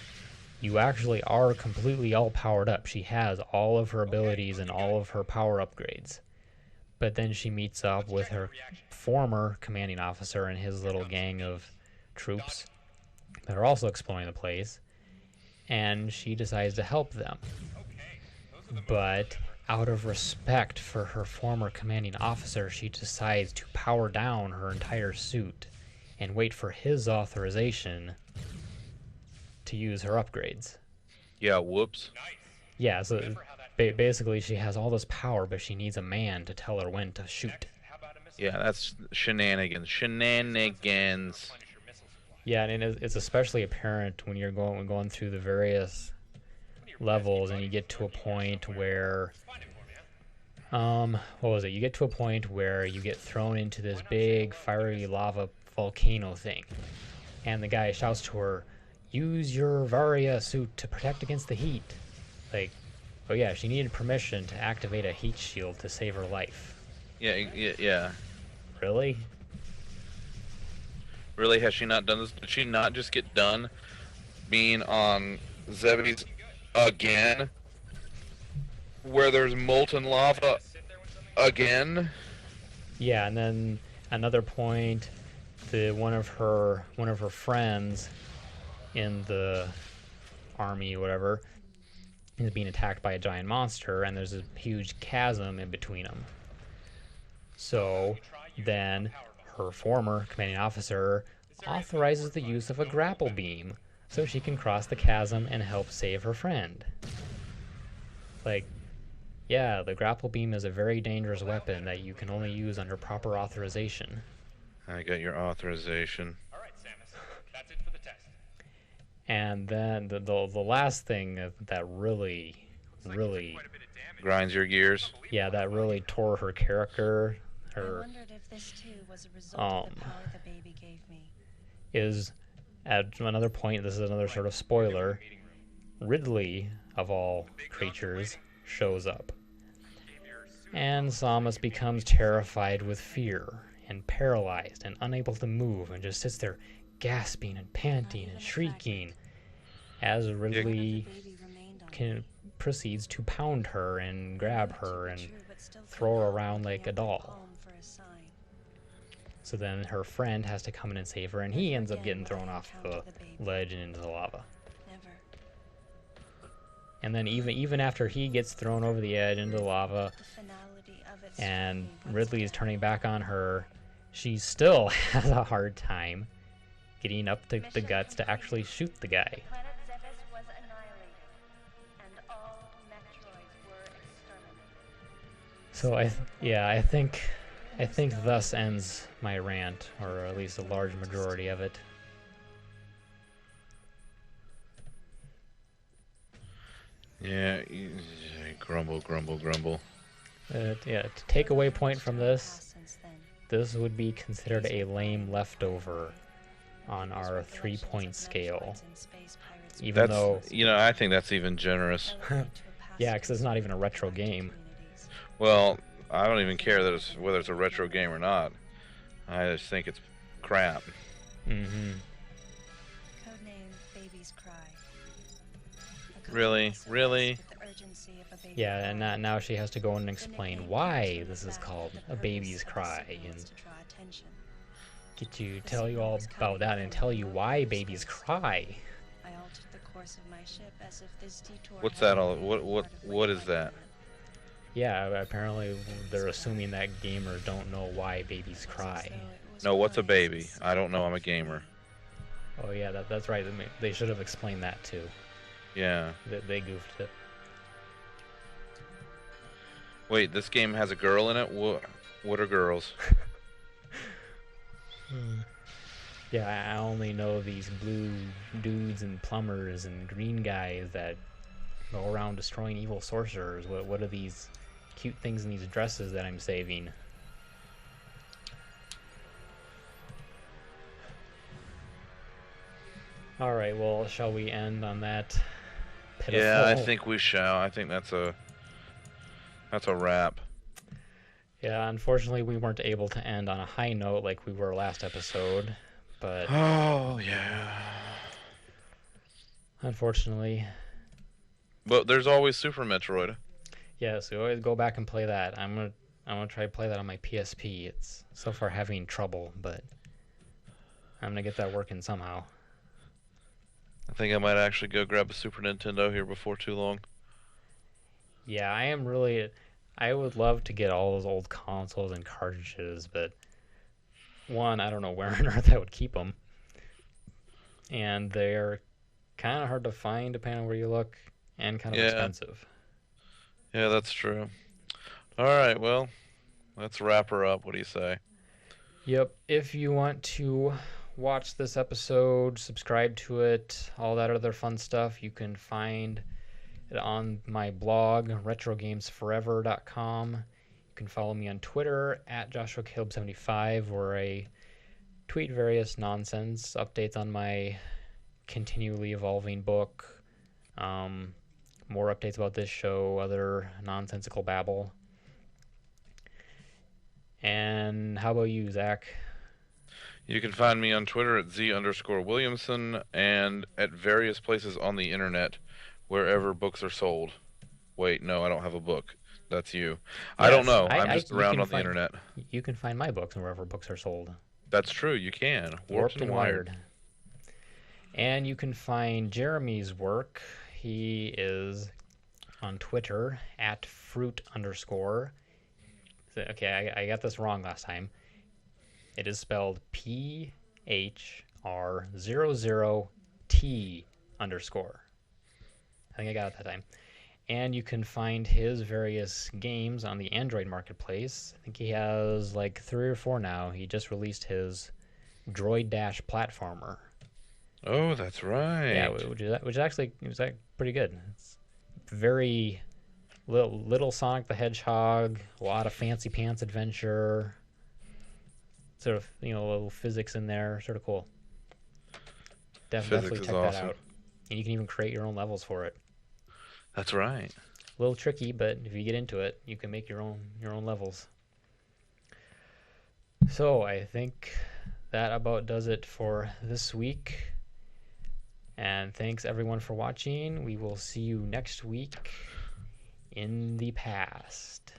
you actually are completely all powered up. She has all of her abilities and all of her power upgrades. But then she meets up with her former commanding officer and his little gang of troops that are also exploring the place, and she decides to help them. But out of respect for her former commanding officer, she decides to power down her entire suit and wait for his authorization to use her upgrades. Yeah, whoops. Yeah, so basically she has all this power, but she needs a man to tell her when to shoot. Yeah, that's shenanigans. Shenanigans. Yeah, and it's especially apparent when you're going through the various levels, and you get to a point where, what was it? You get to a point where you get thrown into this big fiery lava volcano thing, and the guy shouts to her, "Use your Varia suit to protect against the heat." Like, oh yeah, she needed permission to activate a heat shield to save her life. Yeah. Really? Really, has she not done this? Did she not just get done being on Zebedee again, where there's molten lava again? Yeah, and then another point, one of her friends in the army, whatever, is being attacked by a giant monster, and there's a huge chasm in between them. So then her former commanding officer authorizes the use of a grapple beam so she can cross the chasm and help save her friend. Like, yeah, the grapple beam is a very dangerous weapon that you can only use under proper authorization. I got your authorization. All right, Samus. That's it for the test. And then the last thing that really Grinds your gears. yeah, that really tore her character, I wondered if this too was a result of the power the baby gave me. is at another point, this is another sort of spoiler, Ridley, of all creatures, shows up. And Samus becomes terrified with fear and paralyzed and unable to move and just sits there gasping and panting and shrieking as Ridley proceeds to pound her and grab her and throw her around like a doll. So then her friend has to come in and save her, and he ends up getting thrown off the ledge and into the lava. And then even after he gets thrown over the edge into the lava and Ridley is turning back on her, she still has a hard time getting up to the guts to actually shoot the guy. Planet Zebes was annihilated, and all Metroids were exterminated. So I think thus ends my rant, or at least a large majority of it. Yeah, grumble. To take away point from this, this would be considered a lame leftover on our 3-point scale. Even That's, though, I think that's even generous. yeah, because it's not even a retro game. Well, I don't even care that whether it's a retro game or not. I just think it's crap. Mm-hmm. Codename Baby's Cry. Really? Yeah, and now she has to go and explain why this is called a baby's cry, and tell you all about that and tell you why babies cry. I altered the course of my ship as if this detour What's had that all? been What is that? Yeah, apparently they're assuming that gamers don't know why babies cry. No, what's a baby? I don't know. I'm a gamer. Oh yeah, that's right. They should have explained that too. Yeah. They goofed it. Wait, this game has a girl in it? What are girls? Yeah, I only know these blue dudes and plumbers and green guys that go around destroying evil sorcerers. What are these cute things in these dresses that I'm saving? Alright, well, shall we end on that pitiful... Yeah, I think we shall. I think that's a wrap. Yeah, unfortunately we weren't able to end on a high note like we were last episode, but... Oh, yeah. Unfortunately. But there's always Super Metroid. Yeah, so always go back and play that. I'm gonna try to play that on my PSP. It's so far having trouble, but I'm gonna get that working somehow. I think I might actually go grab a Super Nintendo here before too long. Yeah, I would love to get all those old consoles and cartridges, but one, I don't know where on earth I would keep them. And they're kind of hard to find depending on where you look, and kind of expensive. Yeah, that's true. Alright, well, let's wrap her up. What do you say? Yep, if you want to watch this episode, subscribe to it, all that other fun stuff, you can find it on my blog, retrogamesforever.com. You can follow me on Twitter at JoshuaCaleb75, where I tweet various nonsense, updates on my continually evolving book, more updates about this show, other nonsensical babble. And how about you, Zach? You can find me on Twitter at Z_Williamson and at various places on the internet wherever books are sold. Wait, no, I don't have a book. That's you. I don't know. I'm just around on the internet. You can find my books wherever books are sold. That's true. You can. Warped and Wired. And you can find Jeremy's work. He is on Twitter at fruit_. Okay, I got this wrong last time. It is spelled PHR00T_. I think I got it that time. And you can find his various games on the Android marketplace. I think he has like 3 or 4 now. He just released his Droid Dash platformer. Oh, that's right. Yeah, which actually was pretty good. It's very little Sonic the Hedgehog, a lot of fancy pants adventure, sort of, a little physics in there, sort of cool. Definitely check that out. And you can even create your own levels for it. That's right. A little tricky, but if you get into it, you can make your own levels. So I think that about does it for this week. And thanks everyone for watching. We will see you next week in the past.